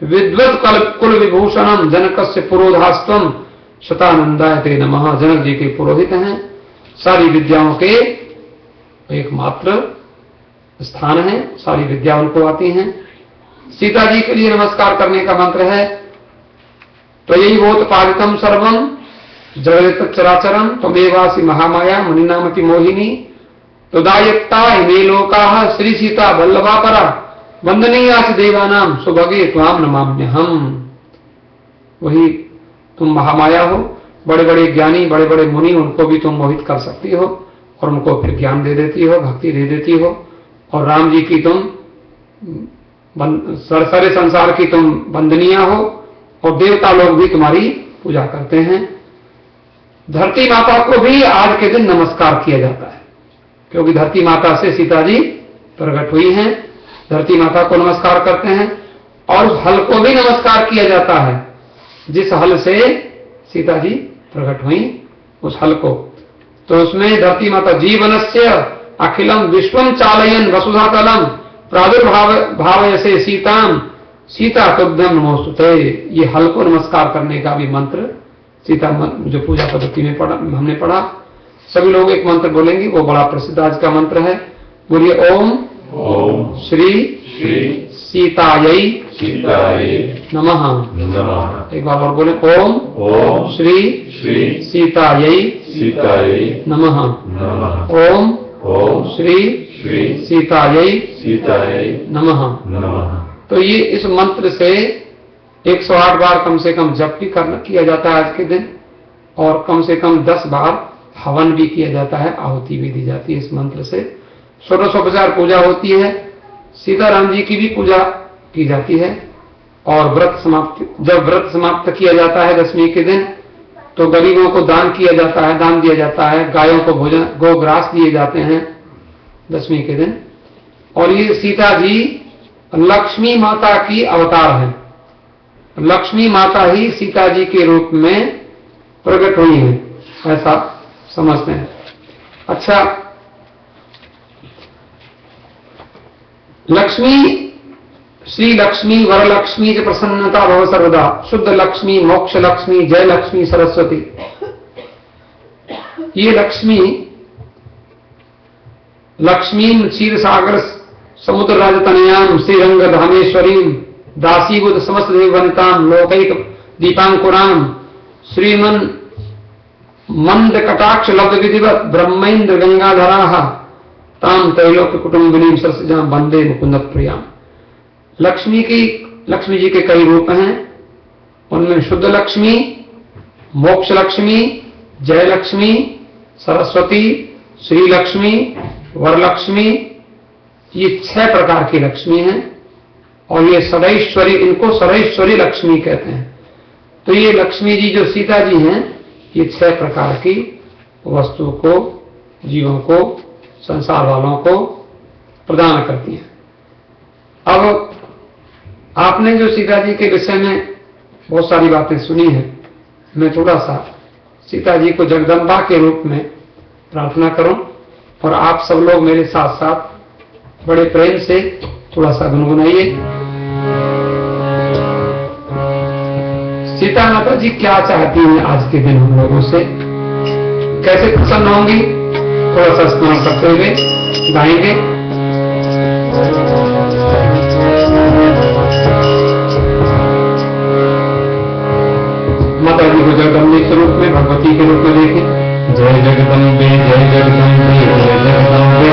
विद्वत कुल विभूषणम जनकस्य पुरोधास्तम शतानंदाय ते नमः। जनक जी के पुरोहित हैं, सारी विद्याओं के एकमात्र स्थान है, सारी विद्या उनको आती हैं। सीता जी के लिए नमस्कार करने का मंत्र है तो यही वोत्पादितम सर्वम जगत चराचरम त्वमेवासि महामाया मुनिनामति मोहिनी तुदायत्ता इमे लोकाः श्री सीता वल्लभा परा वंदनीयासि देवानाम सुभगे त्वाम नमाम्यहम। वही तुम महामाया हो, बड़े बड़े ज्ञानी, बड़े बड़े मुनि, उनको भी तुम मोहित कर सकती हो और उनको फिर ज्ञान दे देती हो, भक्ति दे देती हो। और राम जी की तुम सारे संसार की तुम वंदनीय हो, और देवता लोग भी तुम्हारी पूजा करते हैं। धरती माता को भी आज के दिन नमस्कार किया जाता है। क्योंकि धरती माता से सीता जी प्रकट हुई हैं। धरती माता को नमस्कार करते हैं और उस हल को भी नमस्कार किया जाता है जिस हल से सीता जी प्रकट हुई, उस हल को। तो उसमें धरती माता जीवनस्य अखिलम विश्वम चालयन वसुधातलम प्रादुर्भाव भावयसे सीताम सीता तुभ्यं नमोस्तुते। ये हल को नमस्कार करने का भी मंत्र सीता जो पूजा पद्धति में हमने पढ़ा। सभी लोग एक मंत्र बोलेंगे, वो बड़ा प्रसिद्ध आज का मंत्र है। बोलिए ओम श्री सीतायै नमः। एक बार और बोले ओम श्री सीतायै नमः। ओम श्री सीतायै नमः। तो ये इस मंत्र से 108 बार कम से कम जप भी किया जाता है आज के दिन, और कम से कम 10 बार हवन भी किया जाता है, आहुति भी दी जाती है इस मंत्र से। 16उपचार पूजा होती है, सीताराम जी की भी पूजा की जाती है। और जब व्रत समाप्त किया जाता है दशमी के दिन, तो गरीबों को दान किया जाता है, दान दिया जाता है, गायों को भोजन गोग्रास दिए जाते हैं दशमी के दिन। और ये सीता जी लक्ष्मी माता की अवतार है, लक्ष्मी माता ही सीता जी के रूप में प्रकट हुई है, ऐसा समझते हैं। अच्छा, लक्ष्मी श्री लक्ष्मी वरलक्ष्मी च प्रसन्नता भव सर्वदा, शुद्ध लक्ष्मी मोक्ष लक्ष्मी जय लक्ष्मी सरस्वती। ये लक्ष्मी लक्ष्मीम क्षीर सागर समुद्र राजतनयाम श्रीरंग धामेश्वरीम दासीबुद्ध समस्त देववनिताम लोकैक दीपांकुराम श्रीमन मंद कटाक्ष लब्ध विधिवत ब्रह्मेन्द्र गंगाधराः ताम त्रैलोक्य कुटुंबिनीम सरसजाम वंदे मुकुंद प्रियाम। लक्ष्मी जी के कई रूप हैं, उनमें शुद्ध लक्ष्मी, मोक्ष लक्ष्मी, जय लक्ष्मी, सरस्वती, श्री लक्ष्मी, वरलक्ष्मी, ये 6 प्रकार की लक्ष्मी हैं। और ये सदैश्वरी, इनको सदैश्वरी लक्ष्मी कहते हैं। तो ये लक्ष्मी जी जो सीता जी हैं, ये 6 प्रकार की वस्तु को, जीवों को, संसार वालों को प्रदान करती हैं। अब आपने जो सीता जी के विषय में बहुत सारी बातें सुनी हैं, मैं थोड़ा सा सीता जी को जगदम्बा के रूप में प्रार्थना करूं, और आप सब लोग मेरे साथ साथ बड़े प्रेम से थोड़ा सा गुनगुनाइए। सीता माता जी क्या चाहती हैं आज के दिन हम लोगों से, कैसे प्रसन्न होंगी, थोड़ा सा स्मरण करते हुए गाएंगे। माता जी को जगदम्बे के रूप में, भगवती के रूप में देखें। जय जगदम्बे जय जगदम्बे जय जगदम्बे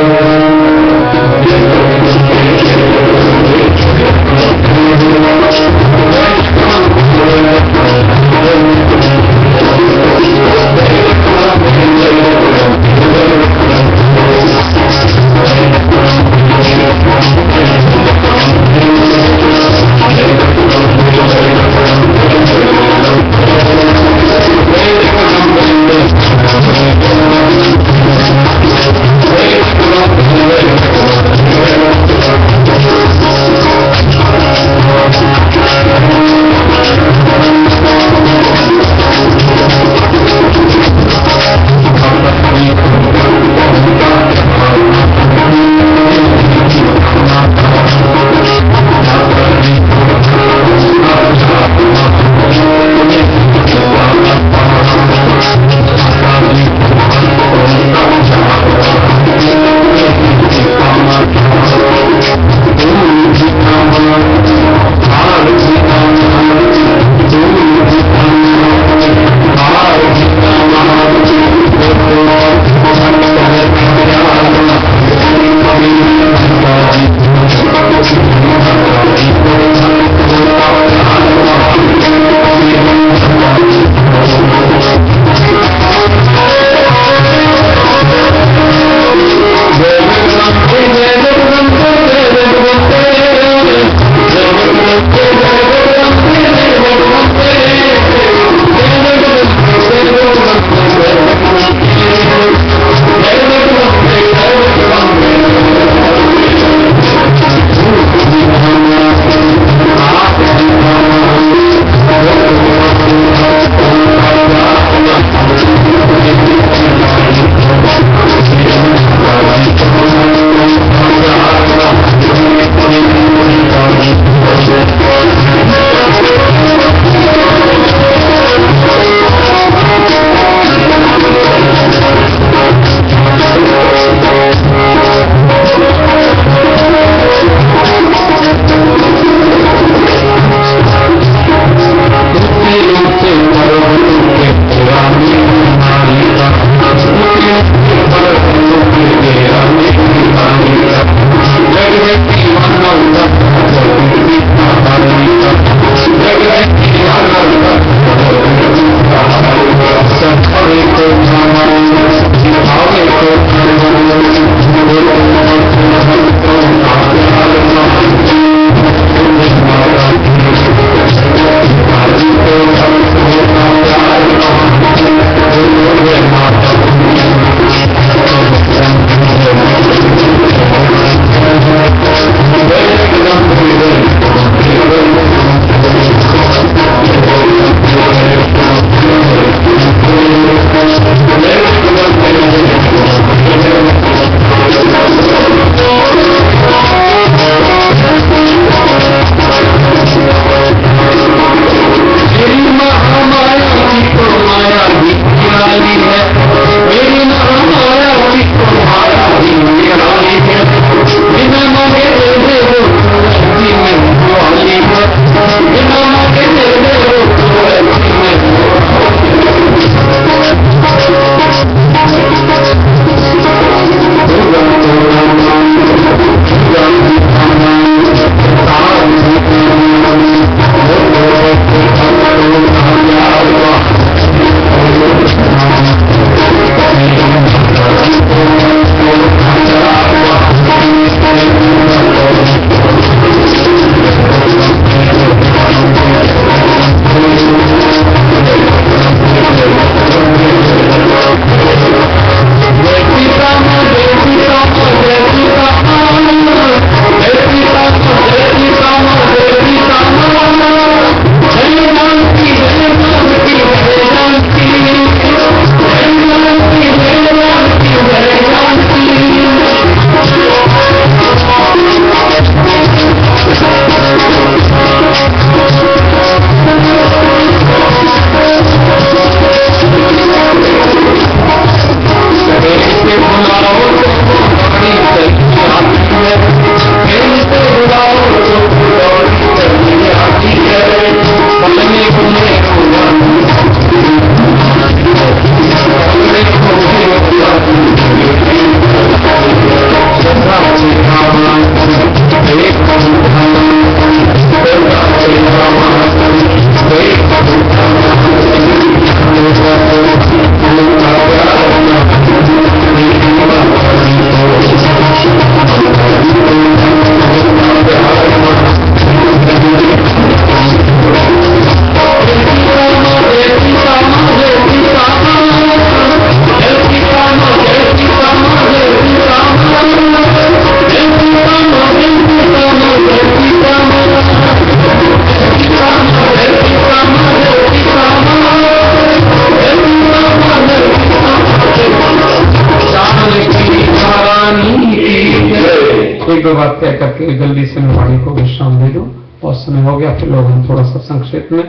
करके जल्दी से मैं वाणी को विश्राम दे दूं। बहुत समय हो गया, फिर लोग हम थोड़ा सा संक्षेप में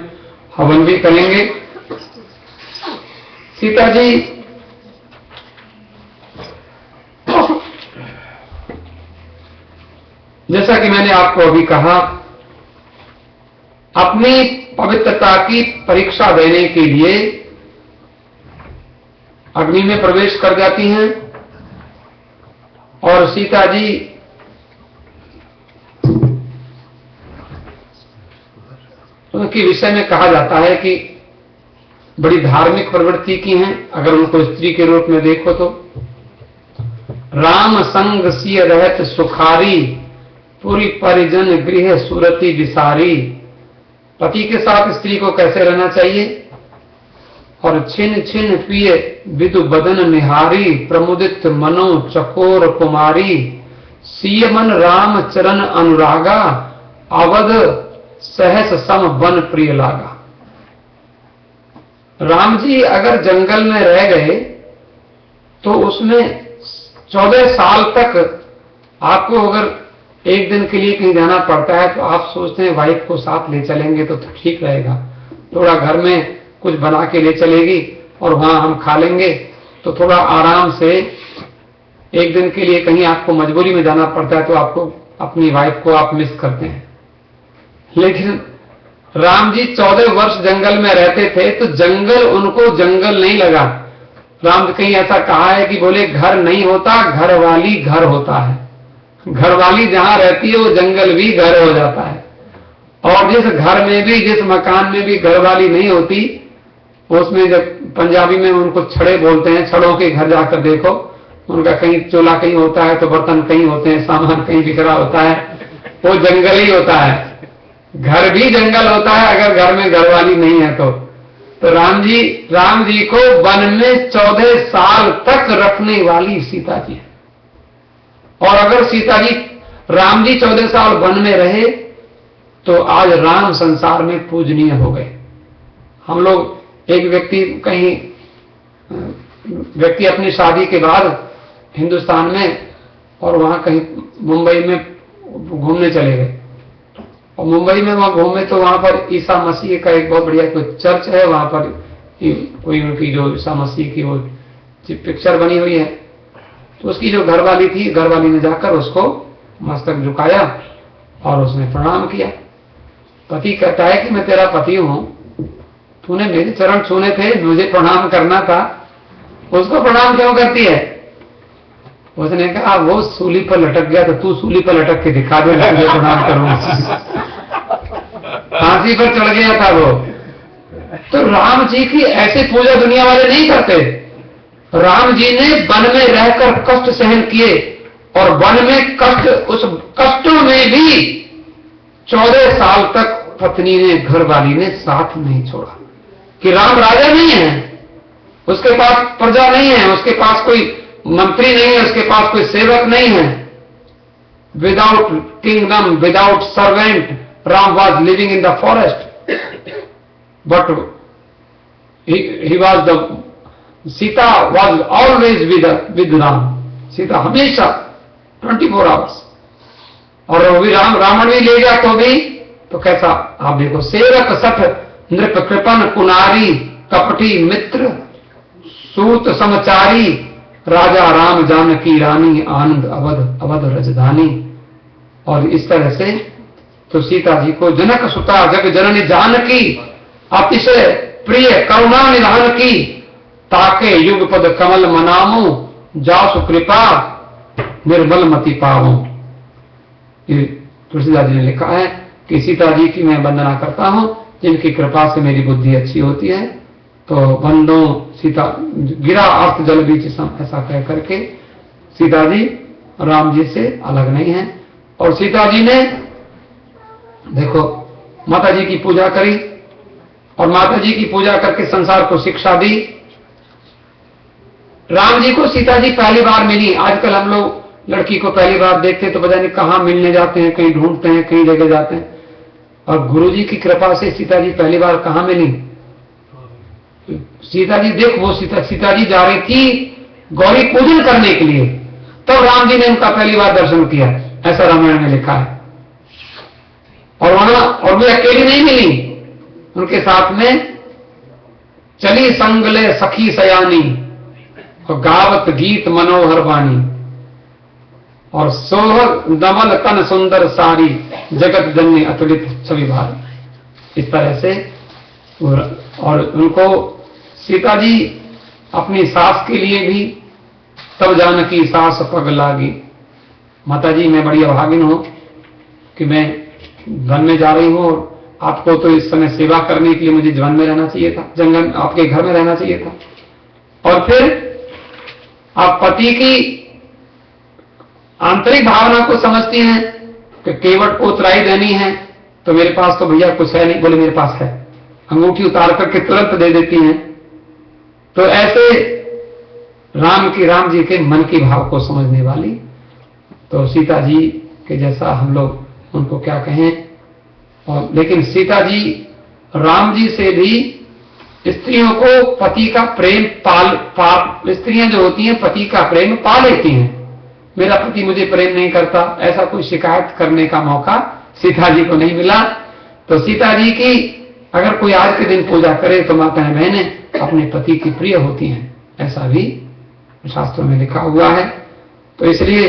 हवन भी करेंगे। सीता जी जैसा कि मैंने आपको अभी कहा, अपनी पवित्रता की परीक्षा देने के लिए अग्नि में प्रवेश कर जाती हैं। और सीता जी उनके विषय में कहा जाता है कि बड़ी धार्मिक प्रवृत्ति की हैं। अगर उनको स्त्री के रूप में देखो तो राम संग सिय रहत सुखारी, पूरी परिजन गृह सुरति विसारी। पति के साथ स्त्री को कैसे रहना चाहिए? और छिन छिन पिय विदु बदन निहारी, प्रमुदित मनो चकोर कुमारी। सिय मन राम चरण अनुरागा, अवध सहस सम वन प्रिय लागा। राम जी अगर जंगल में रह गए तो उसमें 14 साल तक आपको अगर एक दिन के लिए कहीं जाना पड़ता है तो आप सोचते हैं वाइफ को साथ ले चलेंगे तो ठीक रहेगा, थोड़ा घर में कुछ बना के ले चलेगी और वहां हम खा लेंगे तो थोड़ा आराम से। एक दिन के लिए कहीं आपको मजबूरी में जाना पड़ता है तो आपको अपनी वाइफ को आप मिस करते हैं। लेकिन राम जी 14 वर्ष जंगल में रहते थे तो जंगल उनको जंगल नहीं लगा। राम जी कहीं ऐसा कहा है कि बोले घर नहीं होता, घर वाली घर होता है। घर वाली जहां रहती है वो जंगल भी घर हो जाता है। और जिस घर में भी, जिस मकान में भी घर वाली नहीं होती, उसमें जब पंजाबी में उनको छड़े बोलते हैं, छड़ों के घर जाकर देखो, उनका कहीं चूल्हा कहीं होता है तो बर्तन कहीं होते हैं, सामान कहीं बिखरा होता है, वो जंगल ही होता है। घर भी जंगल होता है अगर घर में घरवाली नहीं है तो राम जी को वन में 14 साल तक रखने वाली सीता जी है। और अगर राम जी 14 साल वन में रहे तो आज राम संसार में पूजनीय हो गए। हम लोग एक व्यक्ति अपनी शादी के बाद हिंदुस्तान में और वहां कहीं मुंबई में घूमने चले गए। और मुंबई में वहां घूमे तो वहां पर ईसा मसीह का एक बहुत बढ़िया कोई चर्च है, वहां पर कोई उनकी जो ईसा मसीह की वो पिक्चर बनी हुई है। तो उसकी जो घरवाली थी, घरवाली ने जाकर उसको मस्तक झुकाया और उसने प्रणाम किया। पति कहता है कि मैं तेरा पति हूं, तूने मेरे चरण छूने थे, मुझे प्रणाम करना था, उसको प्रणाम क्यों करती है? उसने कहा वो सूली पर लटक गया तो तू सूली पर लटक के दिखा दे, मैं तुझे प्रणाम करूंगा। फांसी पर चढ़ गया था वो। तो राम जी की ऐसे पूजा दुनिया वाले नहीं करते। राम जी ने वन में रहकर कष्ट सहन किए और वन में उस कष्टों में भी 14 साल तक पत्नी ने, घरवाली ने साथ नहीं छोड़ा। कि राम राजा नहीं है, उसके पास प्रजा नहीं है, उसके पास कोई मंत्री नहीं है, उसके पास कोई सेवक नहीं है। Without kingdom, without servant, Ram was living in the forest, but he was the Sita was always with Ram. Sita हमेशा 24 आवर्स। और वो भी रावण भी ले गया तो कैसा आप देखो, सेवक सठ नृप कृपन कुनारी, कपटी मित्र सूत समचारी, राजा राम जानकी रानी, आनंद अवध रजधानी। और इस तरह से तो सीता जी को जनक सुता जग जननी जानकी, अतिशय प्रिय करुणा निधान की, ताके युग पद कमल मनामो, जासु कृपा निर्मल मति पावो। तुलसीदास जी ने लिखा है कि सीता जी की मैं वंदना करता हूं, जिनकी कृपा से मेरी बुद्धि अच्छी होती है। तो बंदो सीता गिरा अर्थ जल बीच सम, ऐसा कह करके सीता जी राम जी से अलग नहीं है। और सीता जी ने देखो माता जी की पूजा करी और माता जी की पूजा करके संसार को शिक्षा दी। राम जी को सीता जी पहली बार मिली। आजकल हम लोग लड़की को पहली बार देखते हैं तो पता नहीं कहां मिलने जाते हैं, कहीं ढूंढते हैं, कहीं जगह जाते हैं। और गुरु जी की कृपा से सीता जी पहली बार कहां मिली? सीता जी देख, वो सीता जी जा रही थी गौरी पूजन करने के लिए, तब राम जी ने उनका पहली बार दर्शन किया। ऐसा रामायण में लिखा है। और वहां और वे अकेली नहीं मिली, उनके साथ में चली संगले सखी सयानी और गावत गीत मनोहर वाणी और सोहर दमल तन सुंदर सारी जगत जन्य अतुलित छवि भारी। इस तरह से और उनको सीता जी अपनी सास के लिए भी तब जानकी सास पग लागी। माता जी मैं बड़ी अभागिन हूं कि मैं वन में जा रही हूं और आपको तो इस समय सेवा करने के लिए मुझे वन में रहना चाहिए था, जंगल आपके घर में रहना चाहिए था। और फिर आप पति की आंतरिक भावना को समझती हैं कि केवट को उतराई देनी है तो मेरे पास तो भैया कुछ है नहीं, बोले मेरे पास है, अंगूठी उतार करके तुरंत दे देती हैं। तो ऐसे राम जी के मन की भाव को समझने वाली, तो सीता जी के जैसा हम लोग उनको क्या कहें। और लेकिन सीता जी राम जी से भी स्त्रियों को पति का प्रेम स्त्रियां जो होती हैं पति का प्रेम पा लेती हैं। मेरा पति मुझे प्रेम नहीं करता, ऐसा कोई शिकायत करने का मौका सीता जी को नहीं मिला। तो सीता जी की अगर कोई आज के दिन पूजा करे तो माताएं बहनें अपने पति की प्रिय होती हैं, ऐसा भी शास्त्रों में लिखा हुआ है। तो इसलिए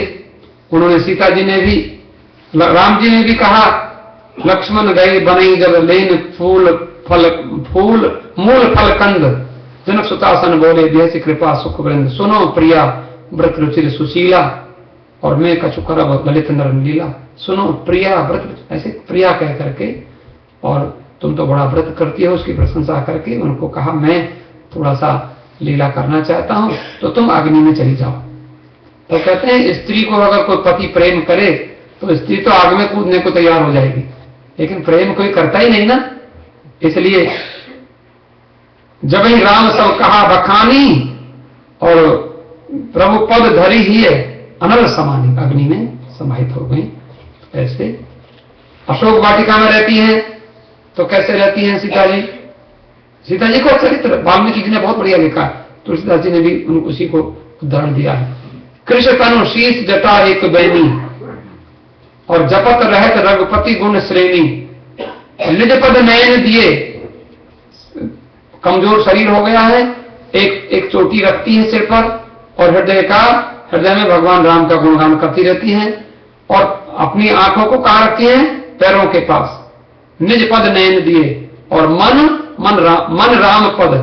उन्होंने सीता जी ने भी राम जी ने भी कहा लक्ष्मण गए बनई जब लेन फूल मूल फल कंद जनक सुतासन बोले जैसी कृपा सुख वृंद सुनो प्रिया व्रत रुचिर सुशीला और मैं कछु करब ललित नर लीला। सुनो प्रिया व्रत, ऐसे प्रिया कह करके और तुम तो बड़ा व्रत करती हो उसकी प्रशंसा करके उनको कहा मैं थोड़ा सा लीला करना चाहता हूं तो तुम अग्नि में चली जाओ। तो कहते हैं स्त्री को अगर कोई पति प्रेम करे तो स्त्री तो आग में कूदने को तैयार हो जाएगी, लेकिन प्रेम कोई करता ही नहीं ना। इसलिए जब ही राम सब कहा बखानी और प्रभु पद धरी ही है अनल समानी, अग्नि में समाहित हो गई। ऐसे अशोक वाटिका में रहती हैं तो कैसे रहती हैं सीता जी। सीता जी को चरित्र वाल्मीकि जी ने बहुत बढ़िया लिखा, तुलसीदास जी ने भी उसी को उदाहरण दिया है। कृष्ण तनु शीश जटा एक बैनी और जपत रहत रघुपति गुण श्रेणी निज पद नयन दिए। कमजोर शरीर हो गया है, एक चोटी रखती है सिर पर और हृदय में भगवान राम का गुणगान करती रहती हैं और अपनी आंखों को कहां रखती हैं, पैरों के पास। निज पद नयन दिए और मन राम पद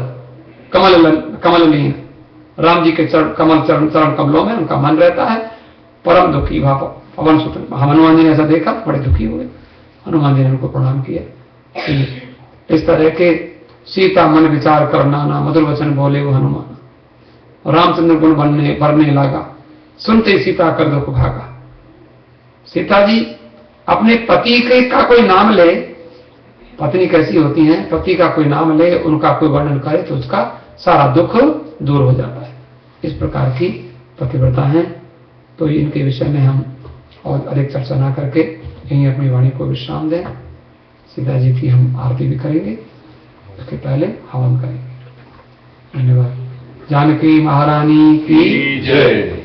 कमल लीन, राम जी के चरण कमलों में उनका मन रहता है। परम दुखी भाव पवन सुत हनुमान जी ने ऐसा देखा, बड़े दुखी हुए। हनुमान जी ने उनको प्रणाम किया। इस तरह के सीता मन विचार करना ना मधुर वचन बोले वो हनुमान। रामचंद्र गुण भरने लगा, सुनते सीता कर दुख भागा। सीता जी अपने पति के का कोई नाम ले, पत्नी कैसी होती है, पति का कोई नाम ले, उनका कोई वर्णन करे तो उसका सारा दुख दूर हो जाता है। इस प्रकार की पतिव्रता है। तो इनके विषय में हम और अधिक चर्चा ना करके यहीं अपनी वाणी को विश्राम दें। सीता जी की हम आरती भी करेंगे, उसके पहले हवन करेंगे। धन्यवाद। जानकी महारानी की जय।